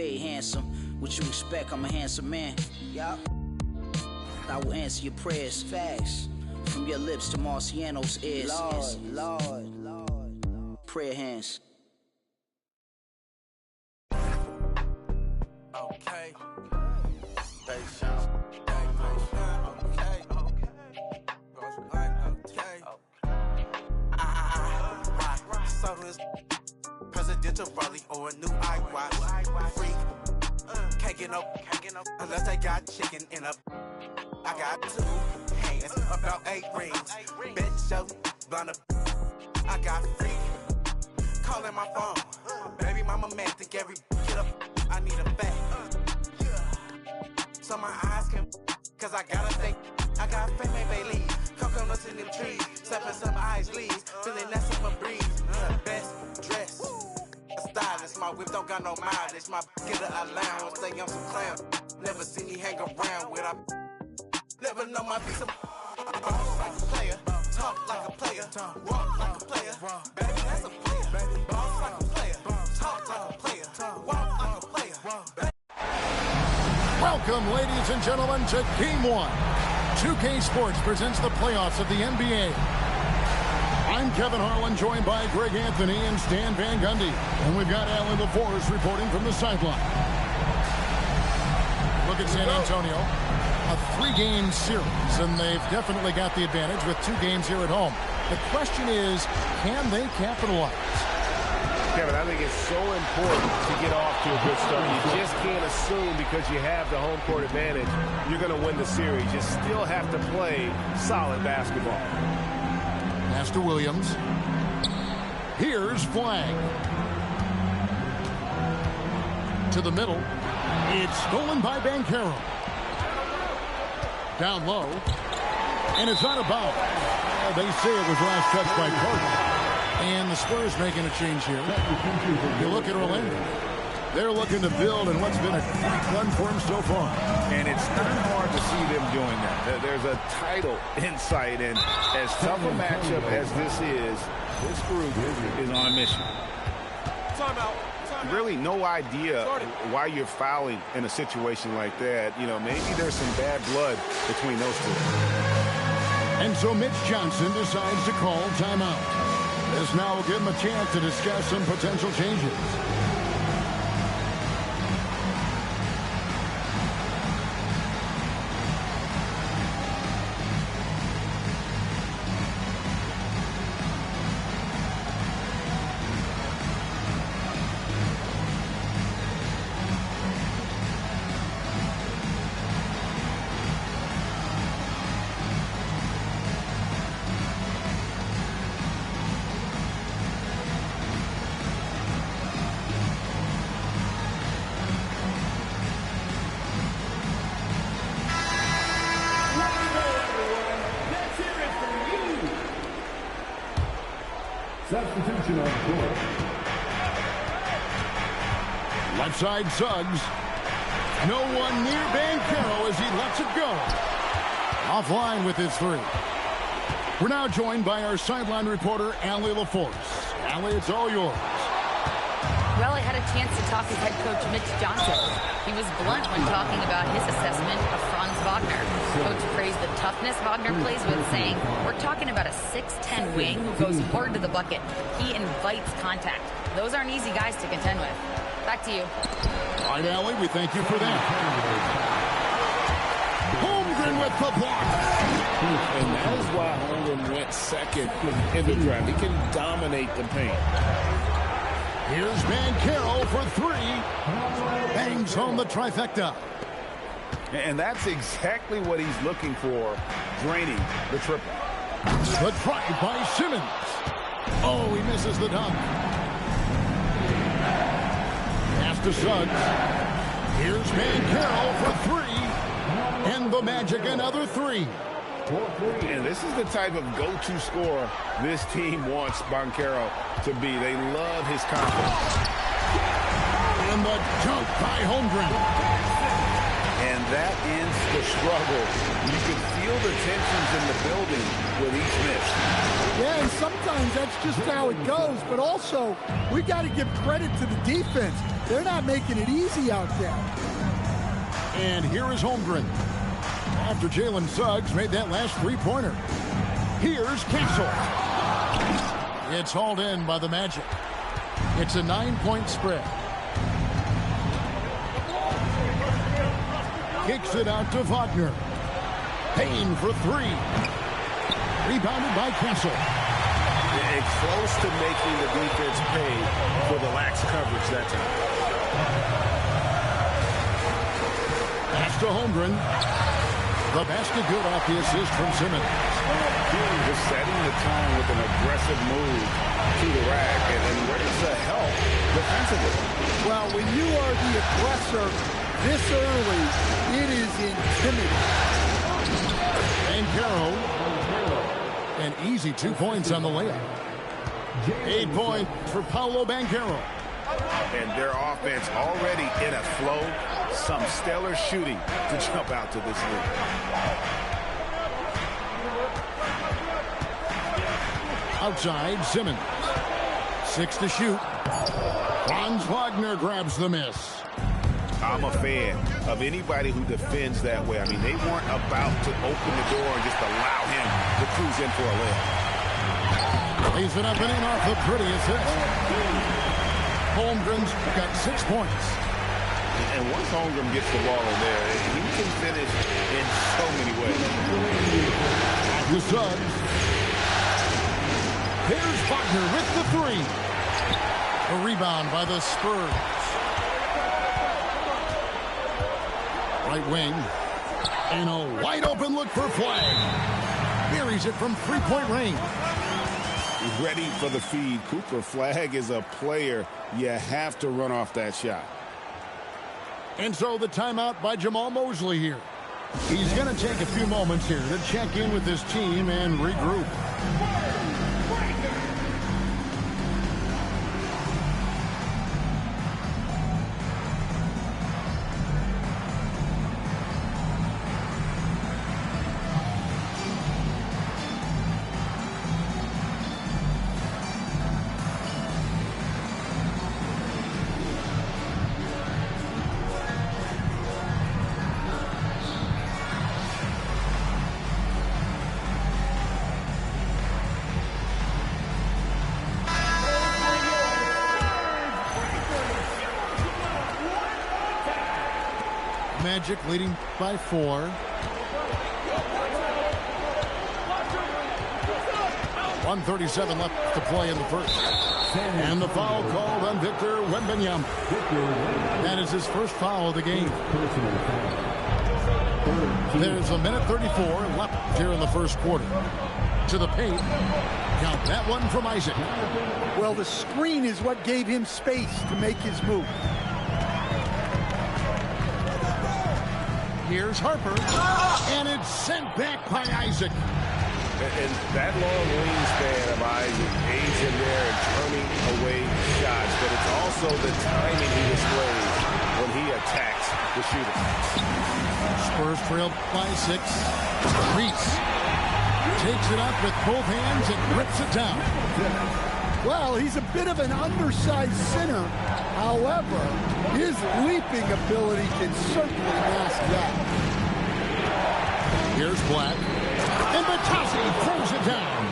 paid handsome. What you expect? I'm a handsome man. Yup. I will answer your prayers. Facts. From your lips to Marciano's ears. Lord. Prayer hands. Okay. So this presidential rally or a new iWatch freak. Can't get no unless they got chicken in a. I got 2 hands, about 8 rings. Bitch, yo, blonde. I got freak. Calling my phone. Baby mama man, think every get up. I need a back. So my eyes can, cause I gotta think. I got fame, Bailey. Coconuts in them trees. Stepping some ice leaves. Feeling that summer breeze. Best dress. A stylist. My whip don't got no mileage. My get a allowance. Say I'm some clown. Never see me hang around with a. Never know my piece of. Boss like a player. Talk like a player. Walk like a player. Baby, that's a player. Boss like a player. Talk like a player. Walk like a player. Welcome, ladies and gentlemen, to Game 1. 2K Sports presents the playoffs of the NBA. I'm Kevin Harlan, joined by Greg Anthony and Stan Van Gundy. And we've got Allen LaForce reporting from the sideline. Look at San Antonio. A 3-game series, and they've definitely got the advantage with 2 games here at home. The question is, can they capitalize? Kevin, I think it's so important to get off to a good start. You just can't assume because you have the home court advantage, you're going to win the series. You still have to play solid basketball. Pass to Williams. Here's Flag. To the middle. It's stolen by Banchero. Down low. And it's out of bounds. They say it was last touched by Carter. And the Spurs making a change here. You look at Orlando. They're looking to build in what's been a great run for them so far. And it's not hard to see them doing that. There's a title in sight, and as tough a matchup as this group is on a mission. Timeout. Really no idea why you're fouling in a situation like that. You know, maybe there's some bad blood between those two. And so Mitch Johnson decides to call timeout. This now will give him a chance to discuss some potential changes. Substitution on the court. Left side Suggs. No one near Banchero as he lets it go. Offline with his 3. We're now joined by our sideline reporter, Allie LaForce. Allie, it's all yours. Well, I had a chance to talk with head coach Mitch Johnson. He was blunt when talking about his assessment of Franz Wagner. Coach praised the toughness Wagner plays with, saying, we're talking about a 6'10 wing who goes hard to the bucket. He invites contact. Those aren't easy guys to contend with. Back to you. All right, Allie, we thank you for that. Holmgren with the block. And that is why Holmgren went second in the draft. He can dominate the paint. Here's Banchero for 3. Bangs home the trifecta. And that's exactly what he's looking for, draining the triple. The try by Simmons. Oh, he misses the dunk. Pass to Suggs. Here's Banchero for 3. And the Magic another 3. And this is the type of go-to scorer this team wants Banchero to be. They love his confidence. And the dunk by Holmgren. And that ends the struggle. You can feel the tensions in the building with each miss. Yeah, and sometimes that's just how it goes. But also, we got to give credit to the defense. They're not making it easy out there. And here is Holmgren. After Jalen Suggs made that last three-pointer. Here's Castle. It's hauled in by the Magic. It's a 9-point spread. Kicks it out to Wagner. Payne for three. Rebounded by Castle. And close to making the defense pay for the lax coverage that time. Pass to Holmgren. The basket good off the assist from Simmons. Just setting the tone with an aggressive move to the rack. And where's the help defensively? Well, when you are the aggressor this early, it is intimidating. Banchero. An easy 2 points on the layup. 8 points for Paolo Banchero. And their offense already in a flow. Some stellar shooting to jump out to this lead. Outside, Simmons. 6 to shoot. Franz Wagner grabs the miss. I'm a fan of anybody who defends that way. I mean, they weren't about to open the door and just allow him to cruise in for a layup. Lays it up and in off the pretty assist. Holmgren's got 6 points. And once Holmgren gets the ball in there, he can finish in so many ways. The Suggs. Here's Wagner with the three. A rebound by the Spurs. Right wing. And a wide open look for Flag. Buries it from three-point range. Ready for the feed. Cooper Flag is a player you have to run off that shot. And so the timeout by Jamal Mosley here. He's going to take a few moments here to check in with his team and regroup. Magic leading by 4. 1:37 left to play in the first. And the foul called on Victor Wembanyama. That is his first foul of the game. There's a minute 34 left here in the first quarter. To the paint. Count that one from Isaac. Well, the screen is what gave him space to make his move. Here's Harper, and it's sent back by Isaac. And that long wingspan of Isaac aids him there in turning away shots, but it's also the timing he displays when he attacks the shooter. Spurs trailed by 6. Reese takes it up with both hands and rips it down. Well, he's a bit of an undersized center. However, his leaping ability can certainly mask that. Here's Black. And Batasi throws it down.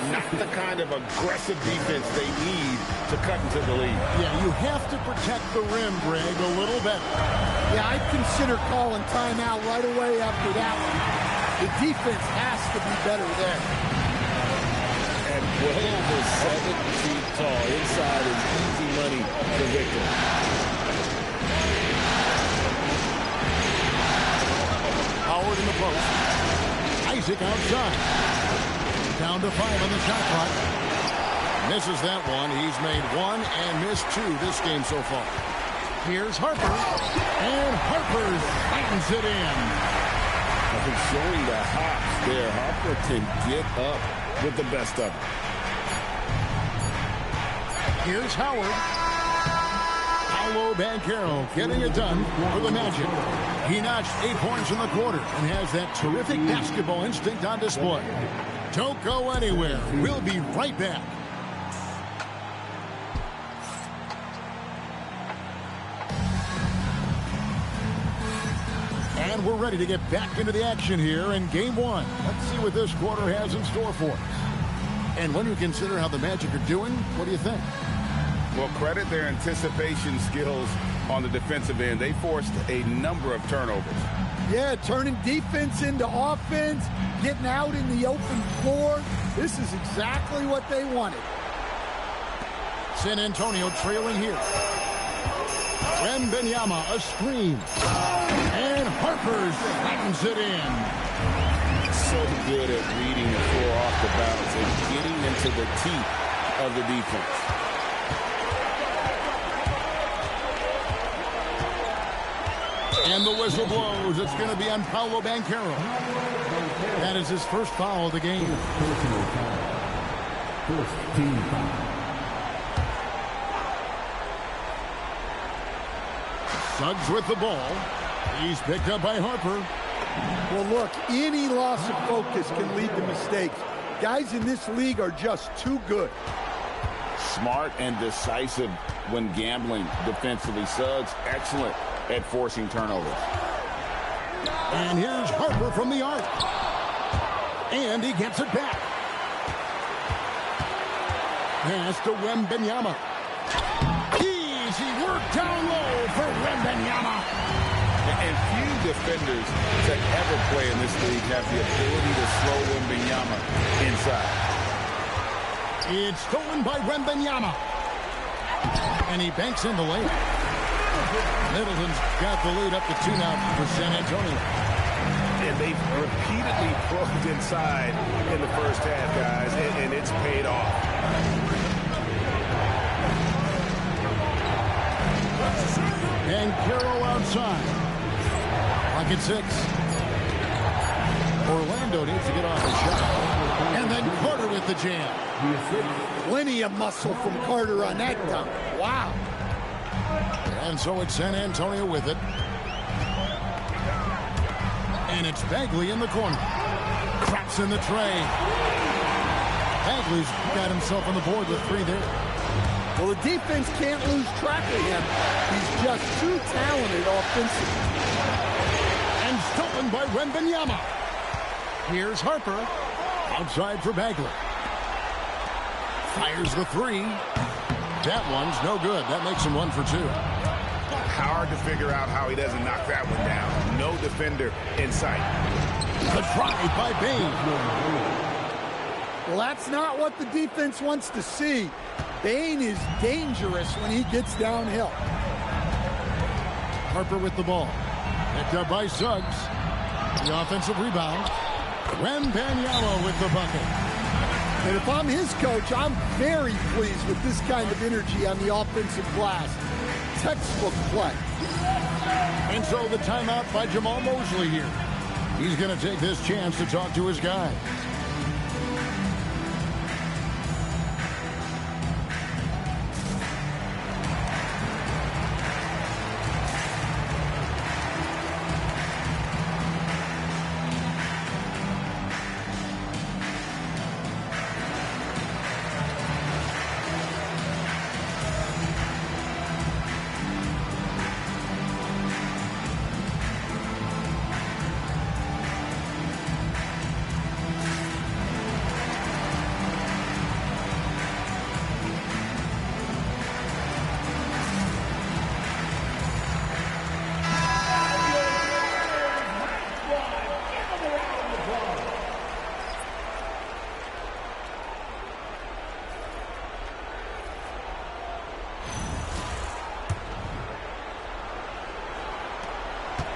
Not the kind of aggressive defense they need to cut into the lead. Yeah, you have to protect the rim, Greg, a little better. Yeah, I'd consider calling timeout right away after that one. The defense has to be better there. And well over 7 feet tall. Inside is easy money for Victor. Howard in the post. Isaac outside. Down to 5 on the shot clock. Misses that one. He's made 1 and missed 2 this game so far. Here's Harper. And Harper slams it in. Showing the hops there. Harper can get up with the best of it. Here's Howard. Paolo Banchero getting it done for the Magic. He notched 8 points in the quarter and has that terrific basketball instinct on display. Don't go anywhere. We'll be right back. And we're ready to get back into the action here in Game 1. Let's see what this quarter has in store for us. And when you consider how the Magic are doing, what do you think? Well, credit their anticipation skills on the defensive end. They forced a number of turnovers. Yeah, turning defense into offense, getting out in the open floor. This is exactly what they wanted. San Antonio trailing here. Wembanyama, a screen. And Harper slams it in. So good at reading the floor off the bounce and getting into the teeth of the defense. And the whistle blows. It's going to be on Paolo Banchero. That is his first foul of the game. First team foul. Suggs with the ball. He's picked up by Harper. Well, look, any loss of focus can lead to mistakes. Guys in this league are just too good. Smart and decisive when gambling defensively. Suggs, excellent at forcing turnovers. And here's Harper from the arc. And he gets it back. Pass to Wembanyama. Easy work down low for Wembanyama. And few defenders to ever play in this league have the ability to slow Wembanyama inside. It's stolen by Wembanyama. And he banks in the layup. Middleton's got the lead up to 2 now for San Antonio. And they've repeatedly plugged inside in the first half, guys, and it's paid off. And Carroll outside. Pocket 6. Orlando needs to get off the shot. And then Carter with the jam. Plenty of muscle from Carter on that dunk. Wow. And so it's San Antonio with it. And it's Bagley in the corner. Traps in the tray. Bagley's got himself on the board with 3 there. Well, the defense can't lose track of him. He's just too talented offensively. And stolen by Wembanyama. Here's Harper. Outside for Bagley. Fires the 3. That one's no good. That makes him 1 for 2. Hard to figure out how he doesn't knock that one down. No defender in sight. The drive by Bane. Well, that's not what the defense wants to see. Bane is dangerous when he gets downhill. Harper with the ball. Picked up by Suggs. The offensive rebound. Wembanyama with the bucket. And if I'm his coach, I'm very pleased with this kind of energy on the offensive glass. Textbook play. And so the timeout by Jamal Mosley here. He's going to take this chance to talk to his guys.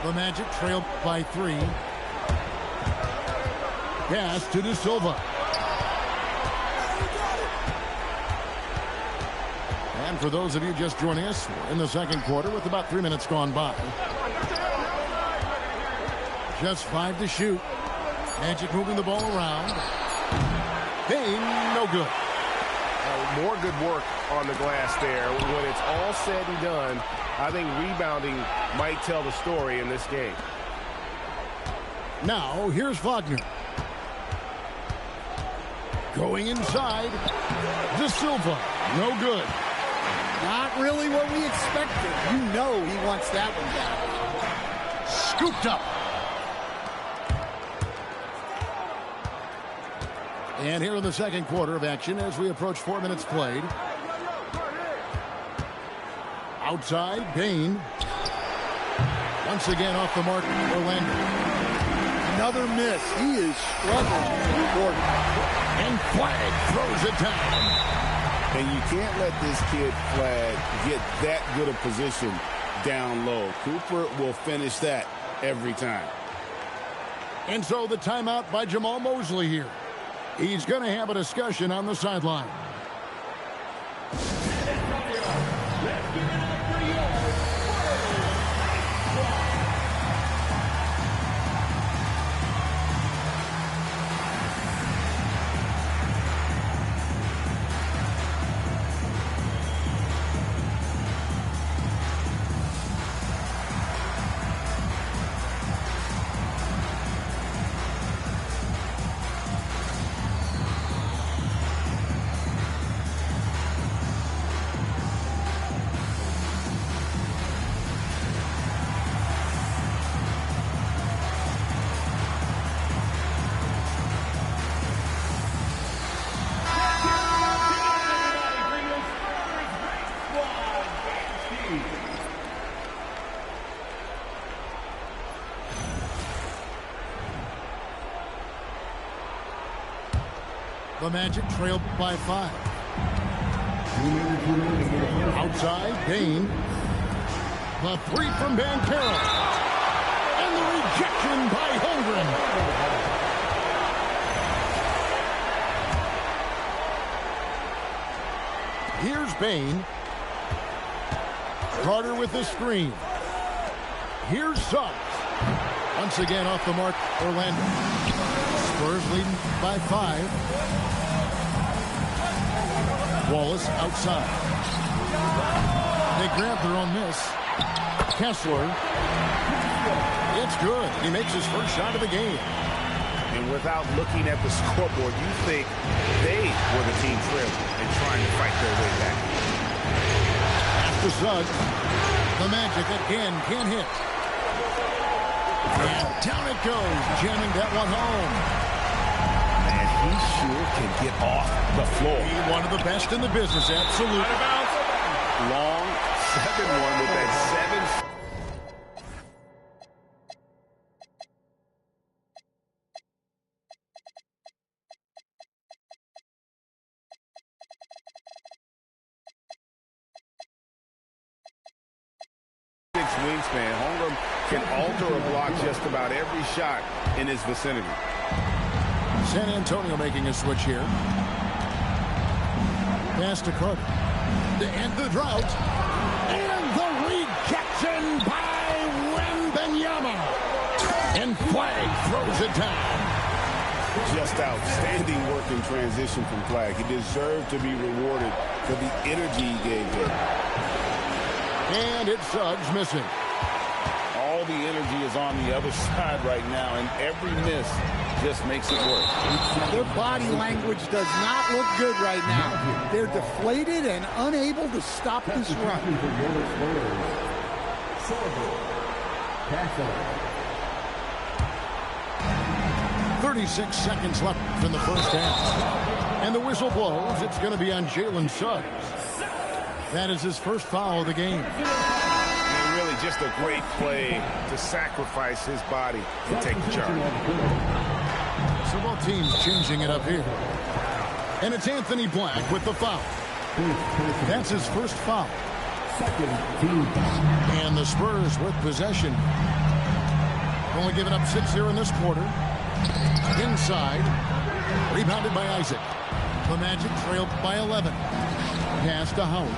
The Magic trailed by 3. Pass to De Silva. And for those of you just joining us, we're in the second quarter with about 3 minutes gone by. Just 5 to shoot. Magic moving the ball around. Bane, no good. More good work on the glass there. When it's all said and done, I think rebounding might tell the story in this game. Now, here's Wagner. Going inside. De Silva. No good. Not really what we expected. You know he wants that one down. Scooped up. And here in the second quarter of action as we approach 4 minutes played. Outside, Bain. Once again off the mark, Orlando. Another miss. He is struggling to report. And Flag throws it down. And you can't let this kid, Flag, get that good a position down low. Cooper will finish that every time. And so the timeout by Jamal Mosley here. He's going to have a discussion on the sideline. The Magic trailed by 5. Outside, Bain. The three from Banchero. And the rejection by Holmgren. Here's Bain. Carter with the screen. Here's Suggs. Once again off the mark, Orlando. Spurs leading by 5. Wallace outside. They grab their own miss. Kessler. It's good. He makes his first shot of the game. And without looking at the scoreboard, you think they were the team trailing and trying to fight their way back. After Suggs, the Magic again can't hit. And down it goes, jamming that one home. Man, he sure can get off the floor. He's one of the best in the business, absolutely. Long 7-1 with that 7. Wingspan. Holmgren can alter a block just about every shot in his vicinity. San Antonio making a switch here. Pass to Carter. To end the drought. And the rejection by Wembanyama. And Flag throws it down. Just outstanding work in transition from Flag. He deserved to be rewarded for the energy he gave him. And it's Suggs missing. All the energy is on the other side right now, and every miss just makes it work. Their body language does not look good right now. They're deflated and unable to stop this run. 36 seconds left in the first half. And the whistle blows. It's going to be on Jalen Suggs. That is his first foul of the game. And really just a great play to sacrifice his body to take the charge. So both teams changing it up here. And it's Anthony Black with the foul. That's his first foul. And the Spurs with possession. Only giving up 6 here in this quarter. Inside. Rebounded by Isaac. The Magic trailed by 11. Pass to Howard.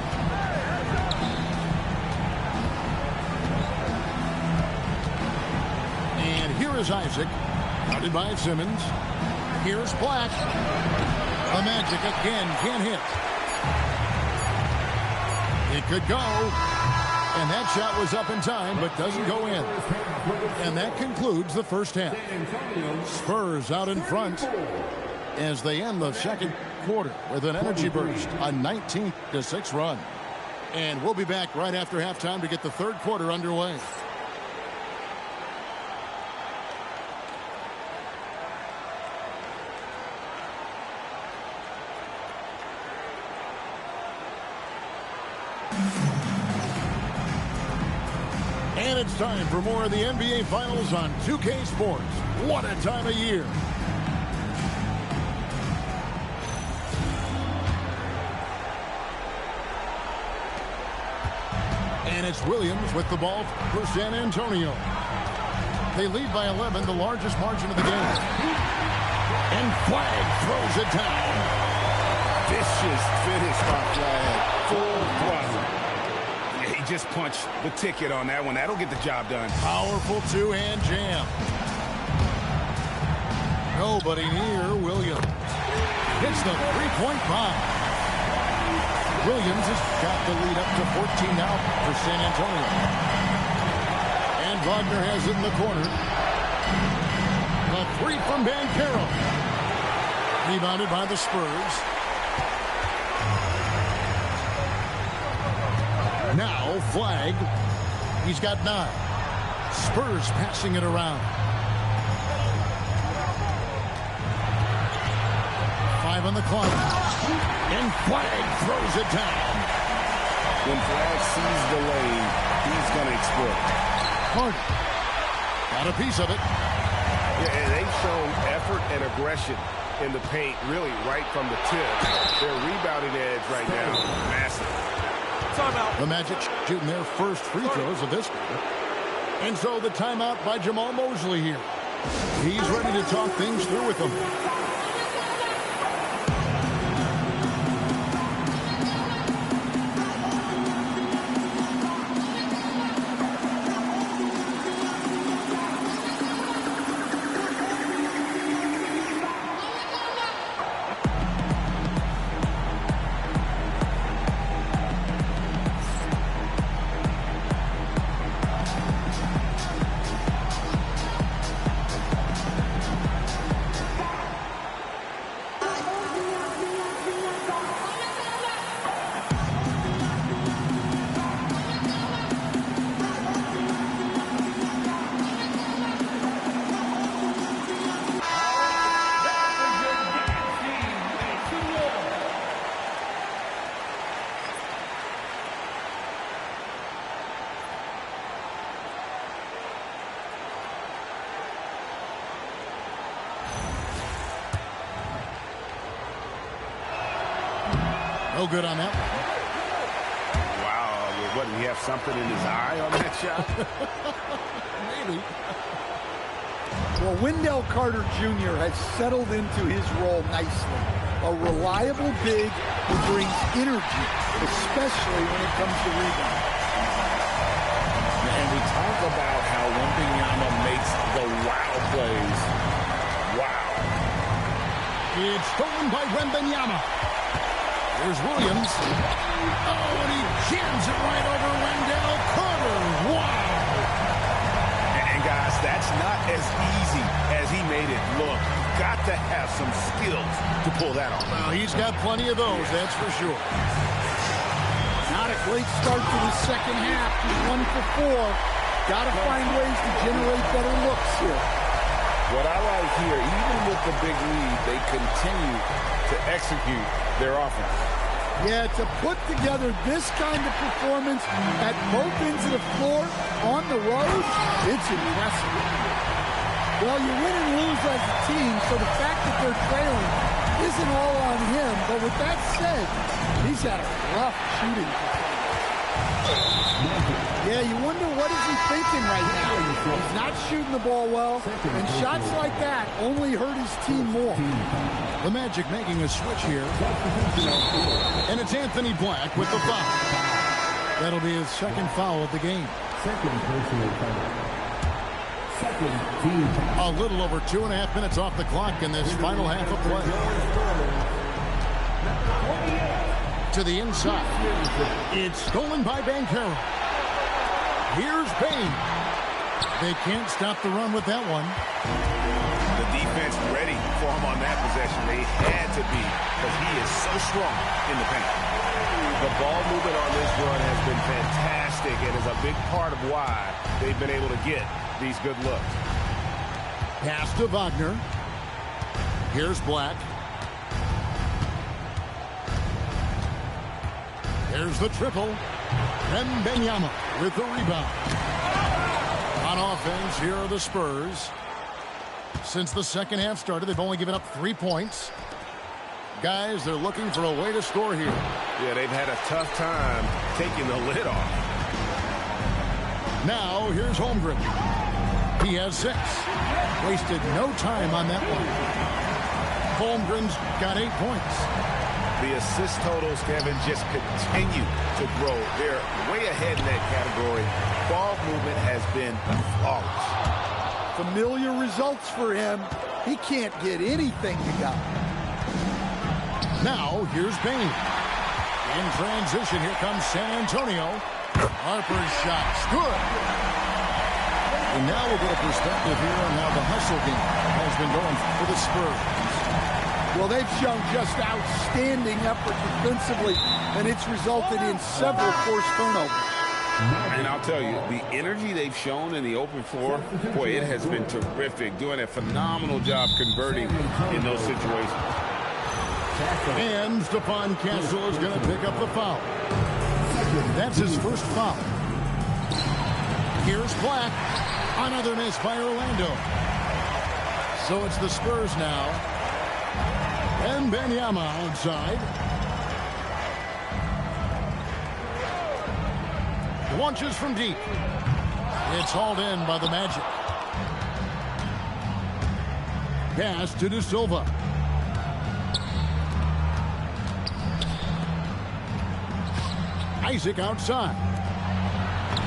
And here is Isaac. Guarded by Simmons. Here's Black. The Magic again can't hit. It could go. And that shot was up in time, but doesn't go in. And that concludes the first half. Spurs out in front as they end the second quarter with an energy burst, a 19-6 run. And we'll be back right after halftime to get the third quarter underway. And it's time for more of the NBA Finals on 2K Sports. What a time of year. And it's Williams with the ball for San Antonio. They lead by 11, the largest margin of the game. And Flag throws it down. Vicious finish by Flag. Full throttle. He just punched the ticket on that one. That'll get the job done. Powerful two-hand jam. Nobody near Williams. Hits the three-point bomb. Williams has got the lead up to 14 now for San Antonio. And Wagner has it in the corner. A three from Banchero. Rebounded by the Spurs. Now Flag. He's got 9. Spurs passing it around. 5 on the clock. And Flag throws it down. When Flag sees the lane, he's going to exploit. Harden got a piece of it. Yeah, and they've shown effort and aggression in the paint, really right from the tip. Their rebounding edge right now, massive. The Magic shooting their first free throws of this quarter. And so the timeout by Jamal Mosley here. He's ready to talk things through with them. No good on that one. Wow. What, did he have something in his eye on that shot? Maybe. Well, Wendell Carter Jr. has settled into his role nicely. A reliable big who brings energy, especially when it comes to rebounding. And we talk about how Wembanyama makes the wow plays. Wow. It's stolen by Wembanyama. Here's Williams. Oh, and he jams it right over Wendell Carter. Wow. And guys, that's not as easy as he made it look. You've got to have some skills to pull that off. Well, he's got plenty of those, that's for sure. Not a great start to the second half. He's 1 for 4. Got to find ways to generate better looks here. What I like here, even with the big lead, they continue to execute their offense. Yeah, to put together this kind of performance at both ends of the floor on the road, it's impressive. Well, you win and lose as a team, so the fact that they're trailing isn't all on him. But with that said, he's had a rough shooting performance. Yeah, you wonder what is he thinking right now. He's not shooting the ball well, and shots like that only hurt his team more. The Magic making a switch here. And it's Anthony Black with the foul. That'll be his second foul of the game. Second personal foul. Second team foul. A little over 2.5 minutes off the clock in this final half of play. To the inside. It's stolen by Banchero. Here's Payne. They can't stop the run with that one. The defense ready for him on that possession. They had to be, because he is so strong in the paint. The ball movement on this run has been fantastic and is a big part of why they've been able to get these good looks. Pass to Wagner. Here's Black. There's the triple. Wembanyama with the rebound. On offense, here are the Spurs. Since the second half started, they've only given up 3 points. Guys, they're looking for a way to score here. Yeah, they've had a tough time taking the lid off. Now, here's Holmgren. He has 6. Wasted no time on that one. Holmgren's got 8 points. The assist totals, Kevin, just continue to grow. They're way ahead in that category. Ball movement has been flawless. Familiar results for him. He can't get anything to go. Now, here's Payne. In transition, here comes San Antonio. Harper's shot's good. And now we'll get a perspective here on how the hustle game has been going for the Spurs. Well, they've shown just outstanding effort defensively, and it's resulted in several forced turnovers. And I'll tell you, the energy they've shown in the open floor, boy, it has been terrific. Doing a phenomenal job converting in those situations. And Stephon Castle is going to pick up the foul. That's his first foul. Here's Black. Another miss by Orlando. So it's the Spurs now. And Wembanyama outside. Launches from deep. It's hauled in by the Magic. Pass to De Silva. Isaac outside.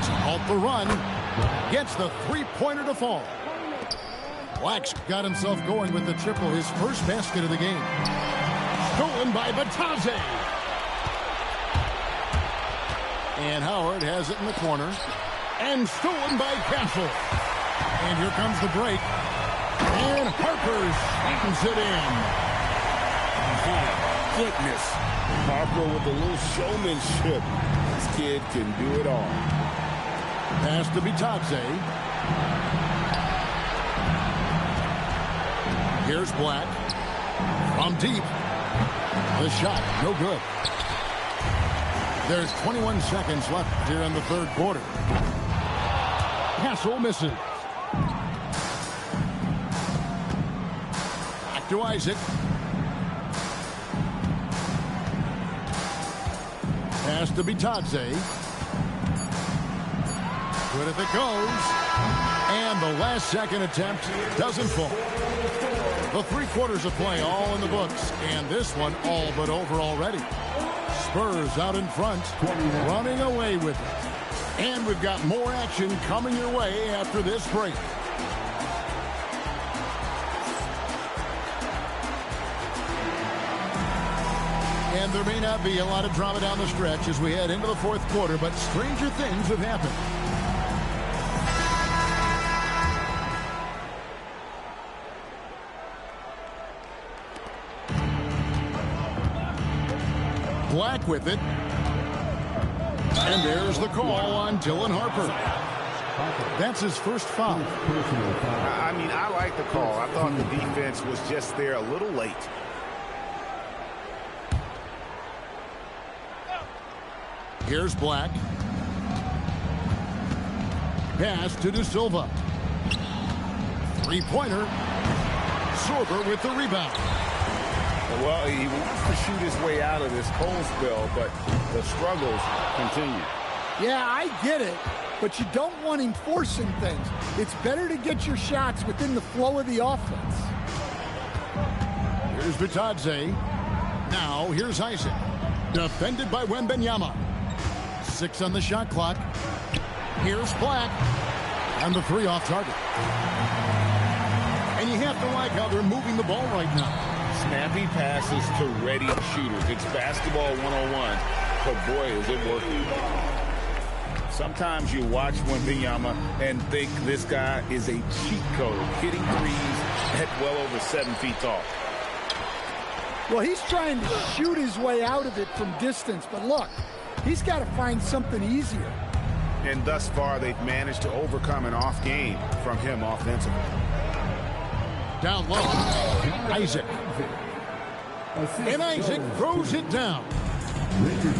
To halt the run. Gets the three-pointer to fall. Black's got himself going with the triple, his first basket of the game. Stolen by Batadze. And Howard has it in the corner. And stolen by Castle. And here comes the break. And Harper slams it in. My goodness. Harper with a little showmanship. This kid can do it all. Pass to Batadze. Here's Black. From deep. The shot, no good. There's 21 seconds left here in the third quarter. Castle misses. Back to Isaac. Pass to Batadze. Good if it goes. And the last second attempt doesn't fall. The 3 quarters of play all in the books, and this one all but over already. Spurs out in front, running away with it. And we've got more action coming your way after this break. And there may not be a lot of drama down the stretch as we head into the fourth quarter, but stranger things have happened. Black with it. And there's the call on Dylan Harper. That's his first foul. I mean, I like the call. I thought the defense was just there a little late. Here's Black. Pass to De Silva. Three-pointer. Sorber with the rebound. Well, he wants to shoot his way out of this cold spell, but the struggles continue. Yeah, I get it, but you don't want him forcing things. It's better to get your shots within the flow of the offense. Here's Batadze. Now, here's Isaac. Defended by Wembanyama. 6 on the shot clock. Here's Black. And the 3 off target. And you have to like how they're moving the ball right now. Snappy passes to ready shooters. It's basketball 101, but boy, is it working. Sometimes you watch Wembanyama and think this guy is a cheat code, hitting threes at well over 7 feet tall. Well, he's trying to shoot his way out of it from distance, but look, he's got to find something easier. And thus far, they've managed to overcome an off game from him offensively. Down low, Isaac. And Isaac throws it down.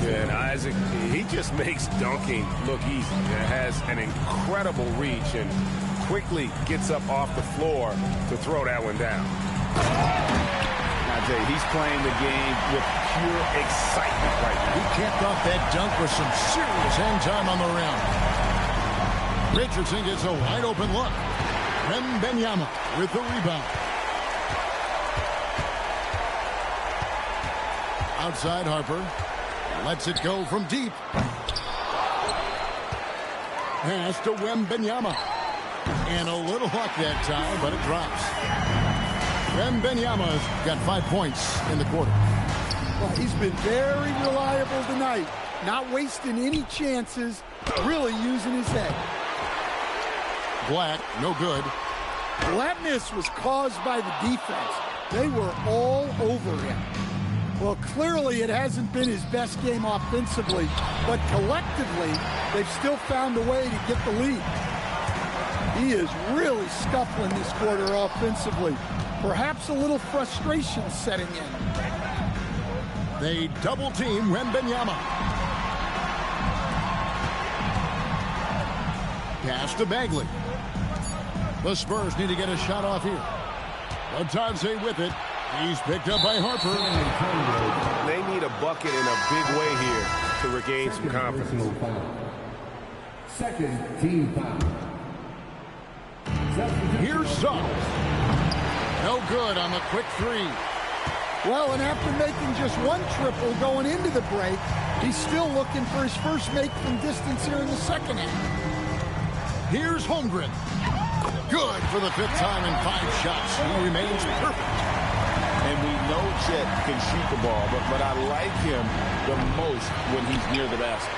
And Isaac, he just makes dunking look easy. Has an incredible reach and quickly gets up off the floor to throw that one down. I tell you, he's playing the game with pure excitement right now. He capped off that dunk with some serious hang time on the rim. Richardson gets a wide open look. Wembanyama with the rebound. Outside Harper. Lets it go from deep. Pass to Wembanyama. And a little luck that time, but it drops. Wembanyama's got 5 points in the quarter. Well, he's been very reliable tonight. Not wasting any chances. Really using his head. Black, no good. That miss was caused by the defense. They were all over him. Well, clearly it hasn't been his best game offensively, but collectively, they've still found a way to get the lead. He is really scuffling this quarter offensively. Perhaps a little frustration setting in. They double team Wembanyama. Pass to Bagley. The Spurs need to get a shot off here. Latadze with it. He's picked up by Harper. They need a bucket in a big way here to regain some confidence. Second team foul. Here's Suggs. No good on the quick three. Well, and after making just one triple going into the break, he's still looking for his first make from distance here in the second half. Here's Holmgren. Good for the 5th time in 5 shots. He remains perfect. And we know Chet can shoot the ball, but I like him the most when he's near the basket.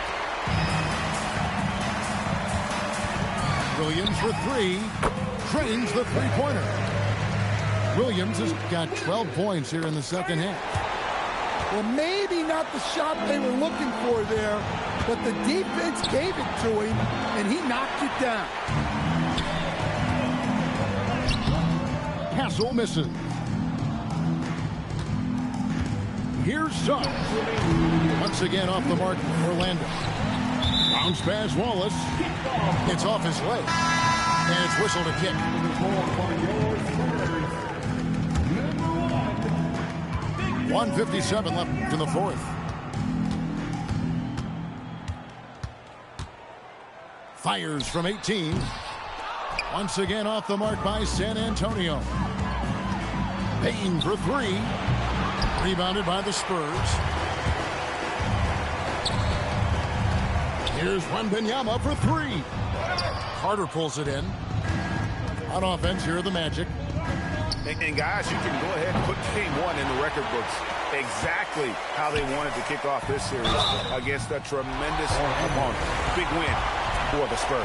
Williams for 3. Trains the three-pointer. Williams has got 12 points here in the second half. Well, maybe not the shot they were looking for there, but the defense gave it to him, and he knocked it down. Castle misses. Here's Suggs. Once again off the mark, Orlando. Bounce pass Wallace. It's off his leg. And it's whistled a kick. 1:57 left in the 4th. Fires from 18. Once again off the mark by San Antonio. Payne for 3. Rebounded by the Spurs. Here's Wembanyama for 3. Carter pulls it in. On offense, here are the Magic. And guys, you can go ahead and put game 1 in the record books. Exactly how they wanted to kick off this series against a tremendous opponent. Big win for the Spurs.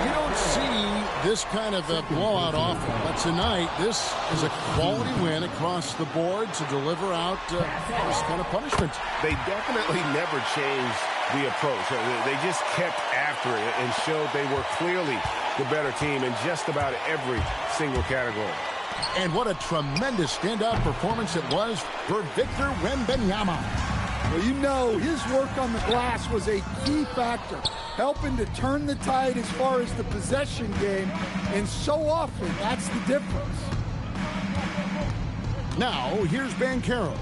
You don't see this kind of a blowout often, but tonight this is a quality win across the board to deliver out this kind of punishment. They definitely never changed the approach. They just kept after it and showed they were clearly the better team in just about every single category. And what a tremendous standout performance it was for Victor Wembanyama. Well, you know, his work on the glass was a key factor, helping to turn the tide as far as the possession game, and so often that's the difference. Now, here's Banchero.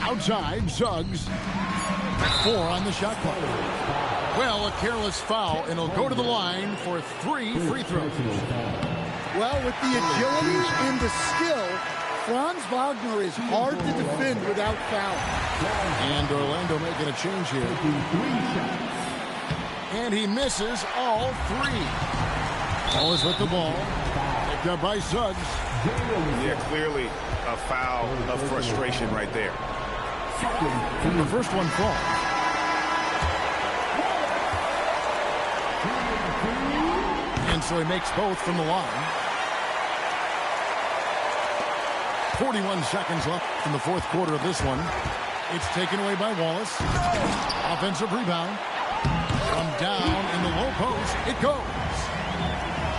Outside, Suggs. 4 on the shot clock. Well, a careless foul, and he'll go to the line for 3 free throws. Well, with the agility and the skill, Franz Wagner is hard to defend without foul. And Orlando making a change here. And he misses all 3. Always with the ball. Picked up by Suggs. Yeah, clearly a foul of frustration right there. The first one falls. And so he makes both from the line. 41 seconds left in the fourth quarter of this one. It's taken away by Wallace. Offensive rebound. From down in the low post, it goes.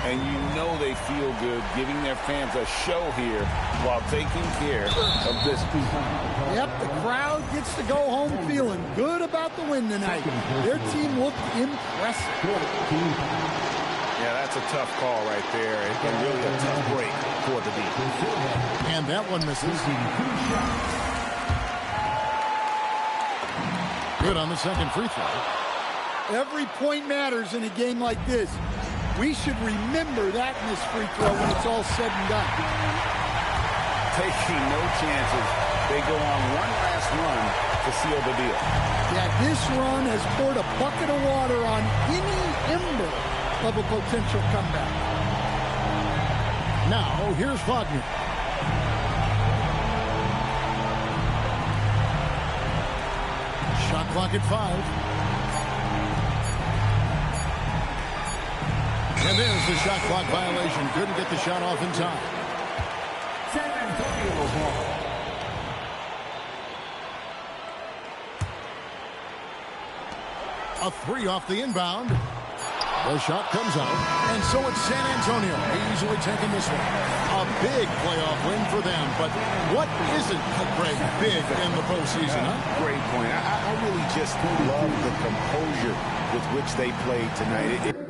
And you know they feel good giving their fans a show here while taking care of this. Yep, the crowd gets to go home feeling good about the win tonight. Their team looked impressive. Yeah, that's a tough call right there, and really a tough break for the defense. And that one misses. Good on the second free throw. Every point matters in a game like this. We should remember that in this free throw when it's all said and done. Taking no chances. They go on one last run to seal the deal. Yeah, this run has poured a bucket of water on any ember of a potential comeback. Now, here's Wagner. Shot clock at 5. And there's the shot clock violation. Couldn't get the shot off in time. San Antonio ball. A three off the inbound. The shot comes out. And so it's San Antonio easily taking this one. A big playoff win for them. But what isn't, Greg, big in the postseason, huh? Great point. I really just love the composure with which they played tonight.